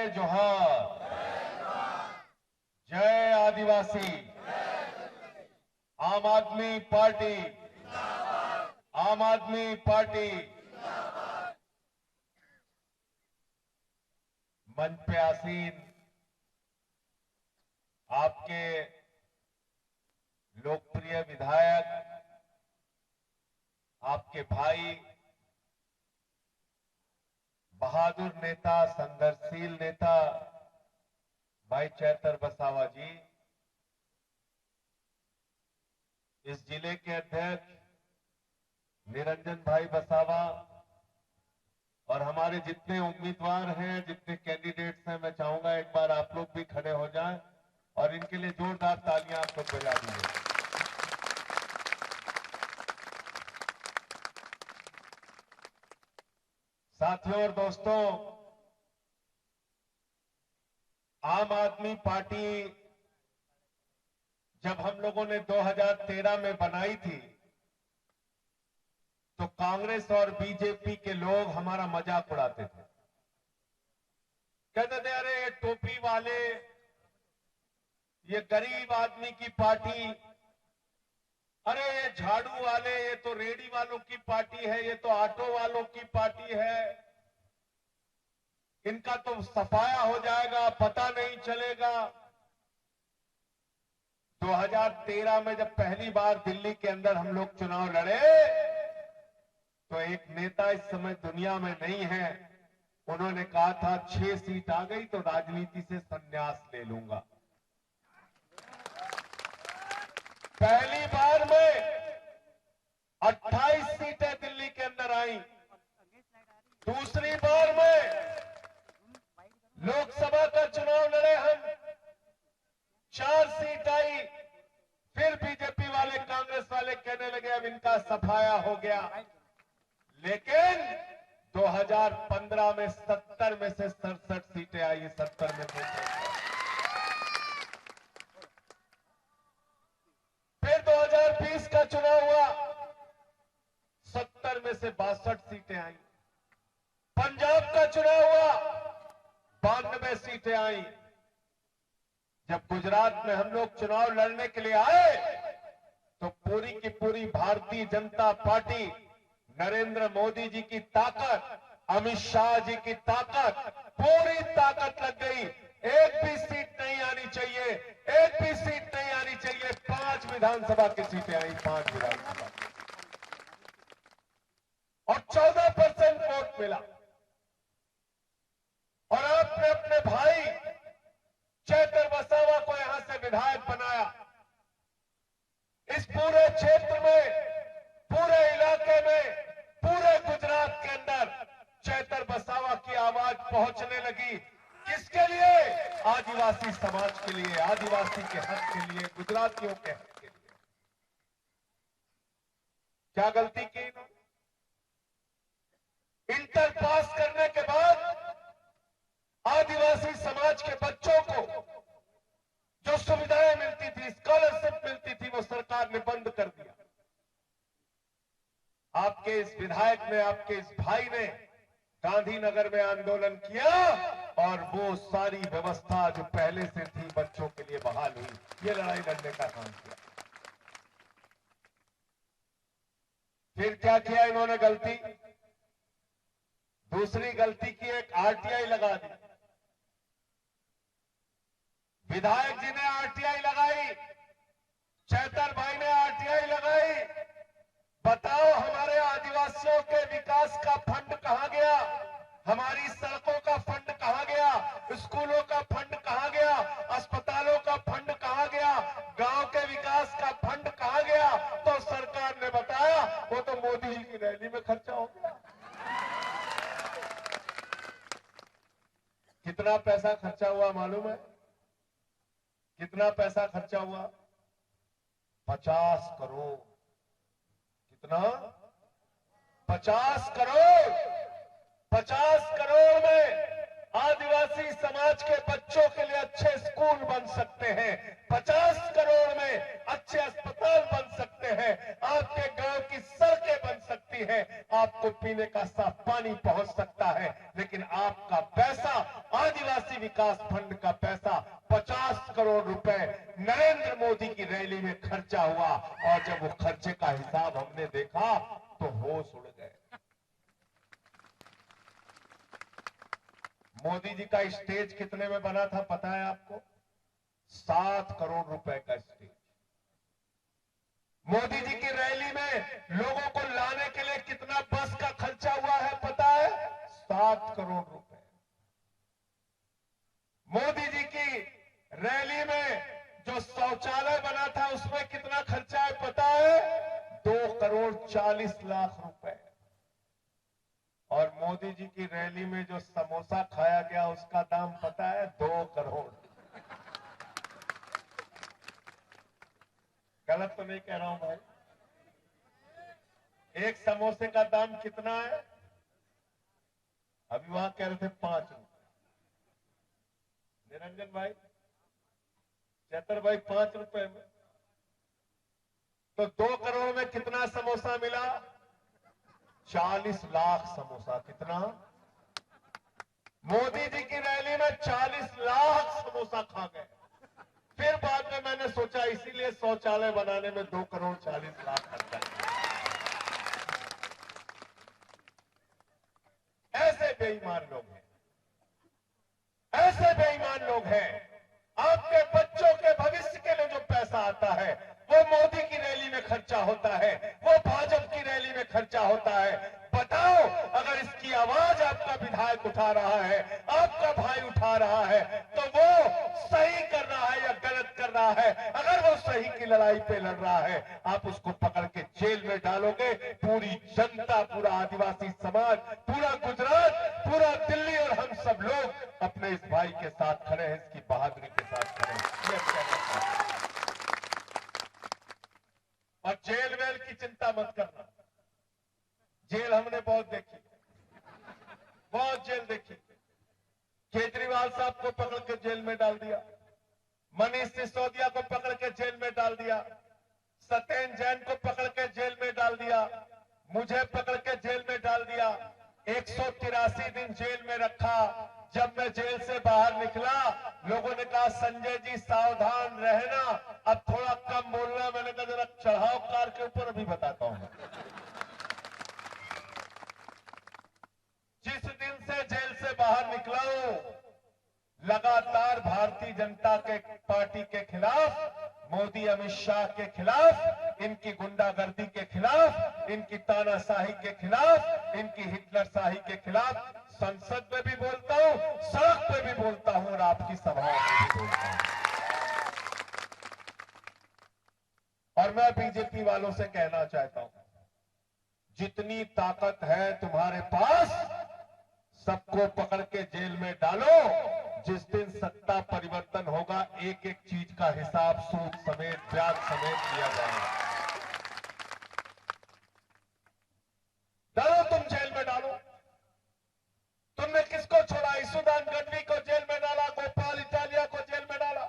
जय जोहार, जय आदिवासी। आम आदमी पार्टी, आम आदमी पार्टी। मंच पे आसीन आपके लोकप्रिय विधायक, आपके भाई, बहादुर नेता, संघर्षशील नेता भाई चैतर बसावा जी, इस जिले के अध्यक्ष निरंजन भाई बसावा और हमारे जितने उम्मीदवार हैं, जितने कैंडिडेट्स हैं, मैं चाहूंगा एक बार आप लोग भी खड़े हो जाएं और इनके लिए जोरदार तालियां आप लोग बजा दीजिए। साथियों और दोस्तों, आम आदमी पार्टी जब हम लोगों ने 2013 में बनाई थी तो कांग्रेस और बीजेपी के लोग हमारा मजाक उड़ाते थे। कहते थे अरे ये टोपी वाले, ये गरीब आदमी की पार्टी, अरे ये झाड़ू वाले, ये तो रेडी वालों की पार्टी है, ये तो ऑटो वालों की पार्टी है, इनका तो सफाया हो जाएगा, पता नहीं चलेगा। 2013 में जब पहली बार दिल्ली के अंदर हम लोग चुनाव लड़े तो एक नेता इस समय दुनिया में नहीं है, उन्होंने कहा था 6 सीट आ गई तो राजनीति से संन्यास ले लूंगा। पहली बार में 28 सीटें दिल्ली के अंदर आई। दूसरी बार में लोकसभा का चुनाव लड़े हम, 4 सीट आई। फिर बीजेपी वाले, कांग्रेस वाले कहने लगे अब इनका सफाया हो गया। लेकिन 2015 में 70 में से 67 सीटें आई, 70 में से। फिर 2020 का चुनाव हुआ, 70 में से 62 सीटें आई। पंजाब का चुनाव हुआ, 92 सीटें आई। जब गुजरात में हम लोग चुनाव लड़ने के लिए आए तो पूरी की पूरी भारतीय जनता पार्टी, नरेंद्र मोदी जी की ताकत, अमित शाह जी की ताकत, पूरी ताकत लग गई। एक भी सीट नहीं आनी चाहिए, एक भी सीट नहीं आनी चाहिए। 5 विधानसभा की सीटें आई, 5 विधानसभा, और 14% वोट मिला। और आपने अपने भाई चैतर बसावा को यहां से विधायक बनाया। इस पूरे क्षेत्र में, पूरे इलाके में, पूरे गुजरात के अंदर चैतर बसावा की आवाज पहुंचने लगी। किसके लिए? आदिवासी समाज के लिए, आदिवासी के हक के लिए, गुजरातियों के हक के लिए। क्या गलती की इन्होंने? इंटर पास करने के बाद आदिवासी समाज के बच्चों को जो सुविधाएं मिलती थी, स्कॉलरशिप मिलती थी, वो सरकार ने बंद कर दिया। आपके इस विधायक ने, आपके इस भाई ने गांधीनगर में आंदोलन किया और वो सारी व्यवस्था जो पहले से थी बच्चों के लिए बहाल हुई। ये लड़ाई लड़ने का काम किया। फिर क्या किया इन्होंने गलती? दूसरी गलती की, एक आरटीआई लगा दी। विधायक जी ने आरटीआई लगाई, चैतर भाई ने आरटीआई लगाई। बताओ हमारे आदिवासियों के विकास का फंड कहां गया? हमारी सड़कों का फंड कहां गया? स्कूलों का फंड कहां गया? अस्पतालों का फंड कहां गया? गांव के विकास का फंड कहां गया? तो सरकार ने बताया वो तो मोदी जी की रैली में खर्चा हो गया। कितना पैसा खर्चा हुआ मालूम है? कितना पैसा खर्चा हुआ? 50 करोड़। कितना? 50 करोड़। 50 करोड़ में आदिवासी समाज के बच्चों के लिए अच्छे स्कूल बन सकते हैं, 50 करोड़ में अच्छे अस्पताल बन सकते हैं, आपके गांव की सड़कें बन सकती हैं, आपको पीने का साफ पानी पहुंच सकता है। लेकिन आपका पैसा आदिवासी विकास फंड का पैसा 50 करोड़ रुपए नरेंद्र मोदी की रैली में खर्चा हुआ, और जब वो खर्चे का हिसाब हमने देखा तो होश उड़ गए। मोदी जी का स्टेज कितने में बना था पता है आपको? 7 करोड़ रुपए का स्टेज। मोदी जी की रैली में लोगों को लाने के लिए कितना बस का खर्चा हुआ है पता है? 7 करोड़ रुपए। मोदी जी की रैली में जो शौचालय बना था उसमें कितना खर्चा है पता है? 2 करोड़ 40 लाख रुपए। और मोदी जी की रैली में जो समोसा खाया गया उसका दाम पता है? 2 करोड़। गलत तो नहीं कह रहा हूं भाई? एक समोसे का दाम कितना है? अभी वहां कह रहे थे 5 रुपए। निरंजन भाई, चैतर भाई, 5 रुपए में तो 2 करोड़ में कितना समोसा मिला? 40 लाख समोसा। कितना? मोदी जी की रैली में 40 लाख समोसा खा गए। फिर बाद में मैंने सोचा इसीलिए शौचालय बनाने में 2 करोड़ 40 लाख खर्चा। ऐसे बेईमान लोग हैं, ऐसे बेईमान लोग हैं। आपके बच्चों के भविष्य के लिए जो पैसा आता है वो मोदी की रैली में खर्चा होता है, वो भाजपा की रैली में खर्चा होता है। बताओ, अगर इसकी आवाज आपका विधायक उठा रहा है, आपका भाई उठा रहा है, तो वो सही कर रहा है या गलत कर रहा है? अगर वो सही की लड़ाई पे लड़ रहा है, आप उसको पकड़ के जेल में डालोगे। पूरी जनता, पूरा आदिवासी समाज, पूरा गुजरात, पूरा दिल्ली और हम सब लोग अपने इस भाई के साथ खड़े हैं, इसकी बहादुरी के साथ खड़े हैं। और जेल वेल की चिंता मत करना। जेल हमने बहुत देखी, बहुत जेल देखी। केजरीवाल साहब को पकड़ के जेल में डाल दिया, मनीष सिसोदिया को पकड़ के जेल में डाल दिया, सत्येंद्र जैन को पकड़ के जेल में डाल दिया, मुझे पकड़ के जेल में डाल दिया। 183 दिन जेल में रखा। जब मैं जेल से बाहर निकला, लोगों ने कहा संजय जी सावधान रहना, अब थोड़ा कम बोलना। मैंने कहा जरा चढ़ाओ कार के ऊपर, अभी बताता हूं। जिस दिन से जेल से बाहर निकला हूं, लगातार भारतीय जनता के पार्टी के खिलाफ, मोदी अमित शाह के खिलाफ, इनकी गुंडागर्दी के खिलाफ, इनकी तानाशाही के खिलाफ, इनकी हिटलरशाही के खिलाफ संसद में भी बोलता हूं, सड़क पे भी बोलता हूं और आपकी सभाओं में भी बोलता हूं। और मैं बीजेपी वालों से कहना चाहता हूं, जितनी ताकत है तुम्हारे पास, सबको पकड़ के जेल में डालो। जिस दिन सत्ता परिवर्तन होगा, एक एक चीज का हिसाब सूद समेत, ब्याज समेत दिया जाएगा। डालो, तुम जेल में डालो। तुमने किसको छोड़ा? ईसुदान गढ़वी को जेल में डाला, गोपाल इटालिया को जेल में डाला,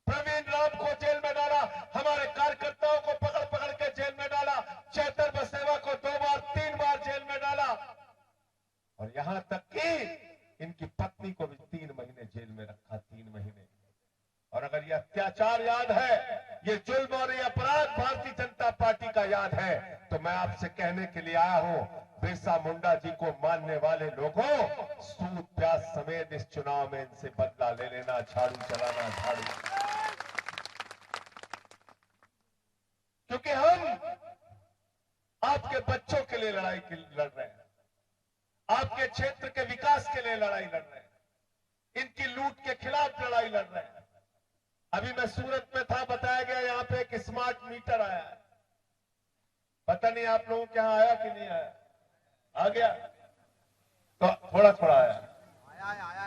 प्रवीण राम को जेल में डाला, हमारे कार्यकर्ताओं को पकड़ पकड़ के जेल में डाला, चैतर बसेवा को 2 बार 3 बार जेल में डाला, और यहां तक कि इनकी पत्नी को भी 3 महीने जेल में रखा। 3 महीने। और अगर ये अत्याचार याद है, ये जुल्म और ये अपराध भारतीय जनता पार्टी का याद है, तो मैं आपसे कहने के लिए आया हूं, बिरसा मुंडा जी को मानने वाले लोगों, सूद ब्याज समेत इस चुनाव में इनसे बदला ले लेना, झाड़ू चलाना, झाड़ू। क्योंकि हम आपके बच्चों के लिए लड़ाई लड़ रहे हैं, आपके क्षेत्र के विकास के लिए लड़ाई लड़ रहे हैं, इनकी लूट के खिलाफ लड़ाई लड़ रहे हैं। अभी मैं सूरत में था, बताया गया यहां पे एक स्मार्ट मीटर आया है। पता नहीं आप लोगों के यहां आया कि नहीं आया? आ गया तो थोड़ा थोड़ा आया।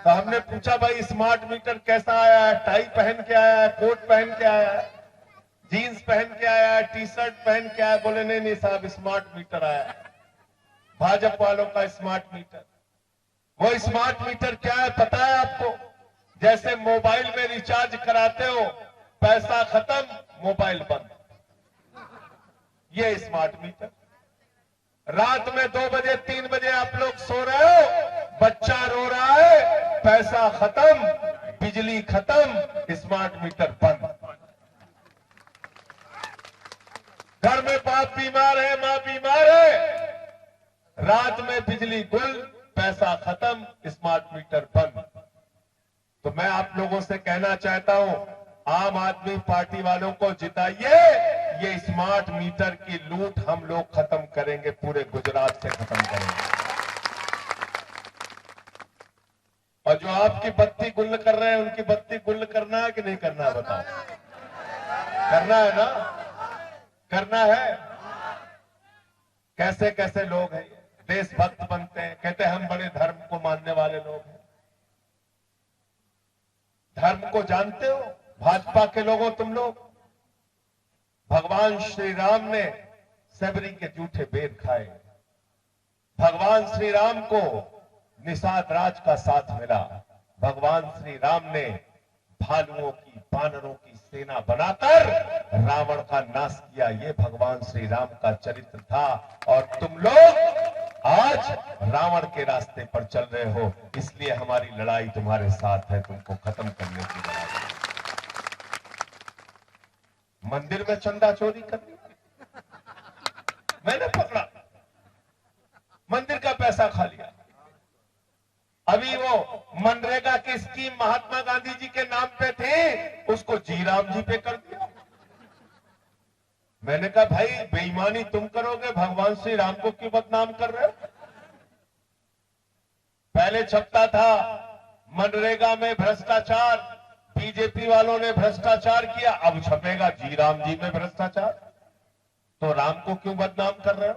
तो हमने पूछा भाई स्मार्ट मीटर कैसा आया है? टाई पहन के आया है, कोट पहन के आया है, जीन्स पहन के आया है, टी शर्ट पहन के आया? बोले नहीं नहीं साहब, स्मार्ट मीटर आया है, भाजपा वालों का स्मार्ट मीटर। वो स्मार्ट मीटर क्या है पता है आपको? जैसे मोबाइल में रिचार्ज कराते हो, पैसा खत्म, मोबाइल बंद। ये स्मार्ट मीटर। रात में 2 बजे 3 बजे आप लोग सो रहे हो, बच्चा रो रहा है, पैसा खत्म, बिजली खत्म, स्मार्ट मीटर बंद। घर में बाप बीमार है, मां बीमार है, रात में बिजली गुल, पैसा खत्म, स्मार्ट मीटर बंद। तो मैं आप लोगों से कहना चाहता हूं, आम आदमी पार्टी वालों को जिताइए। ये स्मार्ट मीटर की लूट हम लोग खत्म करेंगे, पूरे गुजरात से खत्म करेंगे। और जो आपकी बत्ती गुल कर रहे हैं, उनकी बत्ती गुल करना है कि नहीं करना है, बताओ। करना है ना, करना है। कैसे कैसे लोग हैं, देशभक्त बनते हैं, कहते हैं हम बड़े धर्म को मानने वाले लोग हैं। धर्म को जानते हो भाजपा के लोगों, तुम लोग? भगवान श्री राम ने सबरी के जूठे बेर खाए। भगवान श्री राम को निषाद राज का साथ मिला। भगवान श्री राम ने भालुओं की, बानरों की सेना बनाकर रावण का नाश किया। ये भगवान श्री राम का चरित्र था। और तुम लोग आज रावण के रास्ते पर चल रहे हो, इसलिए हमारी लड़ाई तुम्हारे साथ है, तुमको खत्म करने की लड़ाई। मंदिर में चंदा चोरी करनी, मैंने पकड़ा, मंदिर का पैसा खा लिया। अभी वो मनरेगा की स्कीम महात्मा गांधी जी के नाम पे थी, उसको जी राम जी पे कर दिया। मैंने कहा भाई बेईमानी तुम करोगे, भगवान श्री राम को क्यों बदनाम कर रहे हो? पहले छपता था मनरेगा में भ्रष्टाचार, बीजेपी वालों ने भ्रष्टाचार किया, अब छपेगा जी राम जी में भ्रष्टाचार। तो राम को क्यों बदनाम कर रहे हो?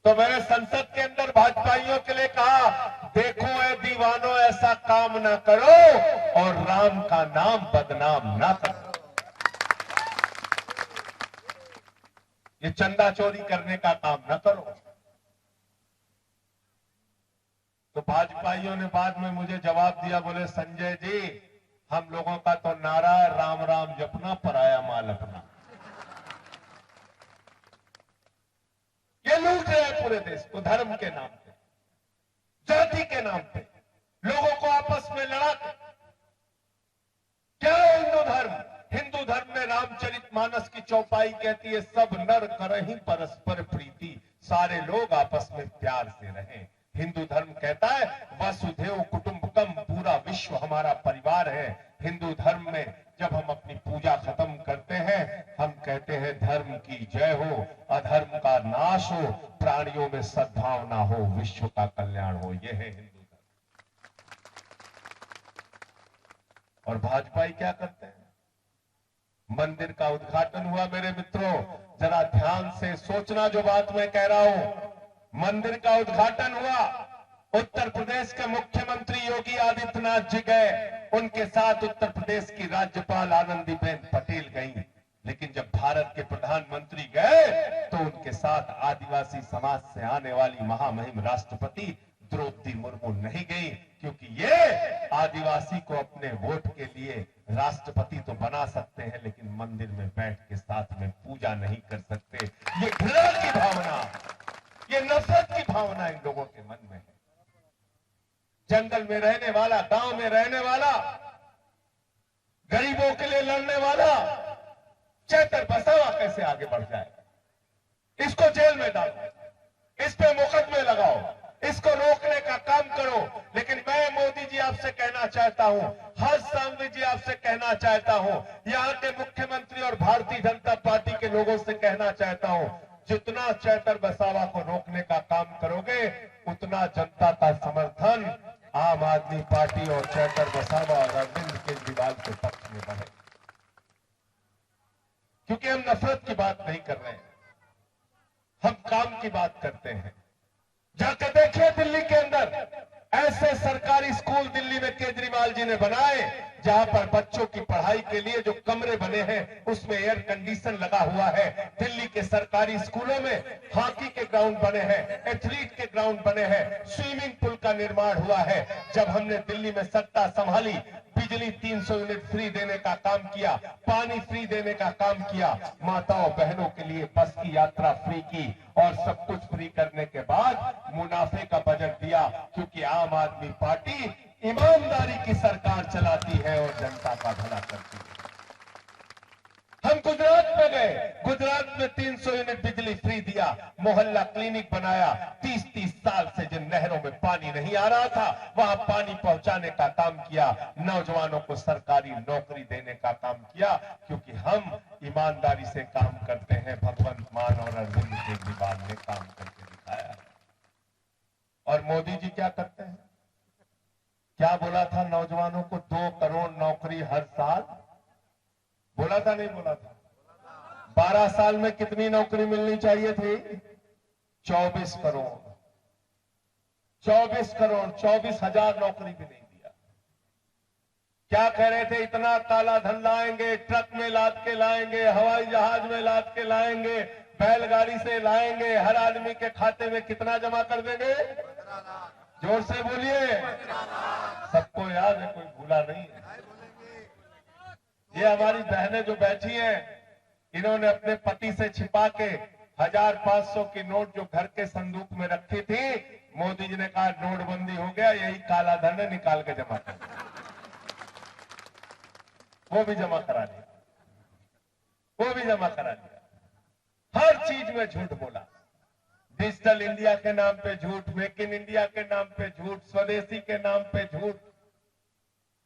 तो मैंने संसद के अंदर भाजपाइयों के लिए कहा, देखो ए दीवानों, ऐसा काम ना करो और राम का नाम बदनाम ना करो। ये चंदा चोरी करने का काम न करो। तो भाजपाइयों ने बाद में मुझे जवाब दिया, बोले संजय जी हम लोगों का तो नारा है राम राम जपना, पराया माल अपना। ये लूट रहे हैं पूरे देश को धर्म के नाम पे, जाति के नाम पे, लोगों को आपस में लड़ा। क्या है हिंदू धर्म? हिंदू धर्म में रामचरितमानस की चौपाई कहती है, सब नर करहीं परस्पर प्रीति, सारे लोग आपस में प्यार से रहें। हिंदू धर्म कहता है वसुधैव कुटुंबकम, पूरा विश्व हमारा परिवार है। हिंदू धर्म में जब हम अपनी पूजा खत्म करते हैं, हम कहते हैं धर्म की जय हो, अधर्म का नाश हो, प्राणियों में सद्भावना हो, विश्व का कल्याण हो। यह है हिंदू धर्म। और भाजपा क्या करते हैं? मंदिर का उद्घाटन हुआ मेरे मित्रों, जरा ध्यान से सोचना जो बात मैं कह रहा हूं। मंदिर का उद्घाटन हुआ, उत्तर प्रदेश के मुख्यमंत्री योगी आदित्यनाथ जी गए, उनके साथ उत्तर प्रदेश की राज्यपाल आनंदीबेन पटेल गई। लेकिन जब भारत के प्रधानमंत्री गए तो उनके साथ आदिवासी समाज से आने वाली महामहिम राष्ट्रपति द्रौपदी मुर्मू नहीं गई, क्योंकि ये आदिवासी को अपने वोट के लिए राष्ट्रपति तो बना सकते हैं, लेकिन मंदिर में बैठ के साथ में पूजा नहीं कर सकते। ये घृणा की भावना, ये नफरत की भावना इन लोगों के मन में है। जंगल में रहने वाला, गांव में रहने वाला, गरीबों के लिए लड़ने वाला चेतर बसावा कैसे आगे बढ़ जाए? इसको जेल में डालो, इस पे मुकदमे लगाओ, इसको रोकने का काम करो। लेकिन मैं मोदी जी आपसे कहना चाहता हूं, हर्ष सांघवी जी आपसे कहना चाहता हूं, यहां के मुख्यमंत्री और भारतीय जनता पार्टी के लोगों से कहना चाहता हूं, जितना चेतर बसावा को रोकने का काम करोगे, उतना जनता का समर्थन आम आदमी पार्टी और चेतर बसावा और अरविंद केजरीवाल के पक्ष में बढ़े। क्योंकि हम नफरत की बात नहीं कर रहे हैं, हम काम की बात करते हैं। जाकर देखिए दिल्ली के अंदर ऐसे सरकारी स्कूल दिल्ली में केजरीवाल जी ने बनाए, जहां पर बच्चों की पढ़ाई के लिए जो कमरे बने हैं उसमें एयर कंडीशन लगा हुआ है। दिल्ली के सरकारी स्कूलों में हॉकी के ग्राउंड बने हैं, एथलीट के ग्राउंड बने हैं, स्विमिंग पूल का निर्माण हुआ है। जब हमने दिल्ली में सत्ता संभाली, बिजली 300 यूनिट फ्री देने का काम किया, पानी फ्री देने का काम किया, माताओं बहनों के लिए बस की यात्रा फ्री की और सब कुछ फ्री करने के बाद मुनाफे का बजट दिया, क्योंकि आम आदमी पार्टी ईमानदारी की सरकार चलाती है और जनता का भला करती है। हम गुजरात में गए, गुजरात में 300 यूनिट बिजली फ्री दिया, मोहल्ला क्लिनिक बनाया। 30-30 साल से जिन नहरों में पानी नहीं आ रहा था वहां पानी पहुंचाने का काम किया। नौजवानों को सरकारी नौकरी देने का काम किया, क्योंकि हम ईमानदारी से काम करते हैं। भगवंत मान और अरविंद केजरीवाल ने काम करके दिखाया। और मोदी जी क्या करते हैं? क्या बोला था नौजवानों को? 2 करोड़ नौकरी हर साल बोला था, नहीं बोला था? 12 साल में कितनी नौकरी मिलनी चाहिए थी? 24 करोड़। 24 करोड़, 24,000 नौकरी भी नहीं दिया। क्या कह रहे थे? इतना काला धन लाएंगे, ट्रक में लाद के लाएंगे, हवाई जहाज में लाद के लाएंगे, बैलगाड़ी से लाएंगे, हर आदमी के खाते में कितना जमा कर देंगे? जोर से बोलिए। सबको याद है, कोई भूला नहीं है। ये हमारी बहनें जो बैठी हैं, इन्होंने अपने पति से छिपा के 1,500 की नोट जो घर के संदूक में रखी थी, मोदी जी ने कहा नोटबंदी हो गया, यही काला धन है, निकाल के जमा कर। वो भी जमा करा दिया, वो भी जमा करा दिया। हर चीज में झूठ बोला। डिजिटल इंडिया के नाम पे झूठ, मेक इन इंडिया के नाम पे झूठ, स्वदेशी के नाम पे झूठ,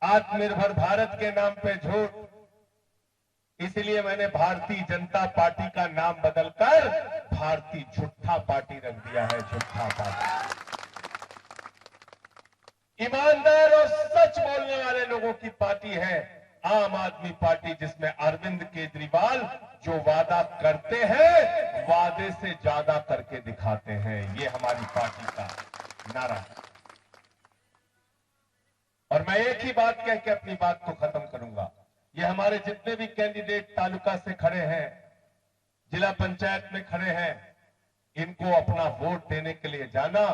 आत्मनिर्भर भारत के नाम पे झूठ। इसलिए मैंने भारतीय जनता पार्टी का नाम बदलकर भारतीय झूठा पार्टी रख दिया है। झूठा पार्टी। ईमानदार और सच बोलने वाले लोगों की पार्टी है आम आदमी पार्टी, जिसमें अरविंद केजरीवाल जो वादा करते हैं वादे से ज्यादा करके दिखाते हैं। ये हमारी पार्टी का नारा है। और मैं एक ही बात कह के अपनी बात को खत्म करूंगा। ये हमारे जितने भी कैंडिडेट तालुका से खड़े हैं, जिला पंचायत में खड़े हैं, इनको अपना वोट देने के लिए जाना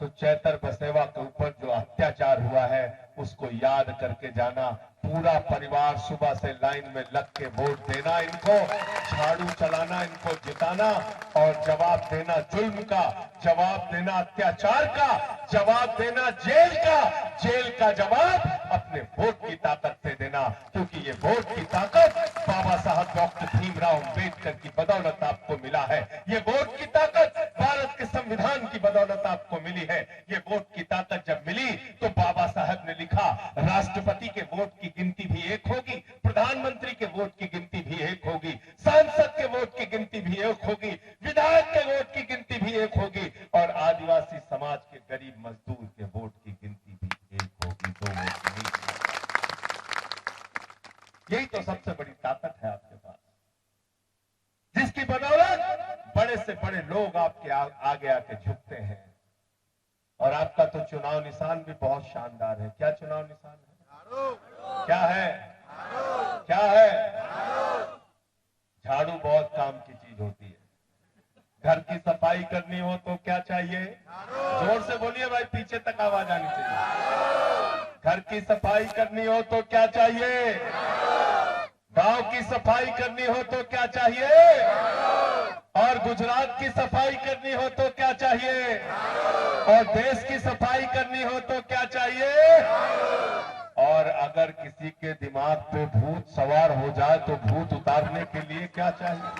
तो चैतर बसेवा के ऊपर जो अत्याचार हुआ है उसको याद करके जाना। पूरा परिवार सुबह से लाइन में लग के वोट देना, इनको झाड़ू चलाना, इनको जिताना और जवाब देना जुल्म का, जवाब देना अत्याचार का, जवाब देना जेल का। जेल का जवाब अपने वोट की ताकत से देना, क्योंकि ये वोट की ताकत बाबा साहब डॉक्टर भीमराव अंबेडकर की बदौलत आपको मिला है। ये वोट की ताकत भारत के संविधान की बदौलत आपको मिली है। ये वोट की ताकत जब मिली तो बाबा साहब ने लिखा राष्ट्रपति के वोट की गिनती भी एक होगी, प्रधानमंत्री के वोट की गिनती भी एक होगी, सांसद के वोट की गिनती भी एक होगी, विधायक के वोट की गिनती भी एक होगी और आदिवासी समाज के गरीब मजदूर के वोट की गिनती भी एक होगी। 2 वोट नहीं। यही तो सबसे बड़ी ताकत है आपके पास, जिसकी बदौलत बड़े से बड़े लोग आपके आगे आके झुकते हैं। और आपका तो चुनाव निशान भी बहुत शानदार है। क्या चुनाव निशान है? क्या है? क्या है? झाड़ू बहुत काम की चीज होती है। घर की सफाई करनी हो तो क्या चाहिए? जोर से बोलिए भाई, पीछे तक आवाज आनी चाहिए। घर की सफाई करनी हो तो क्या चाहिए? गांव की सफाई करनी हो तो क्या चाहिए? और गुजरात की सफाई करनी हो तो क्या चाहिए? और देश की सफाई करनी हो तो क्या चाहिए? और अगर किसी के दिमाग पे भूत सवार हो जाए तो भूत उतारने के लिए क्या चाहिए?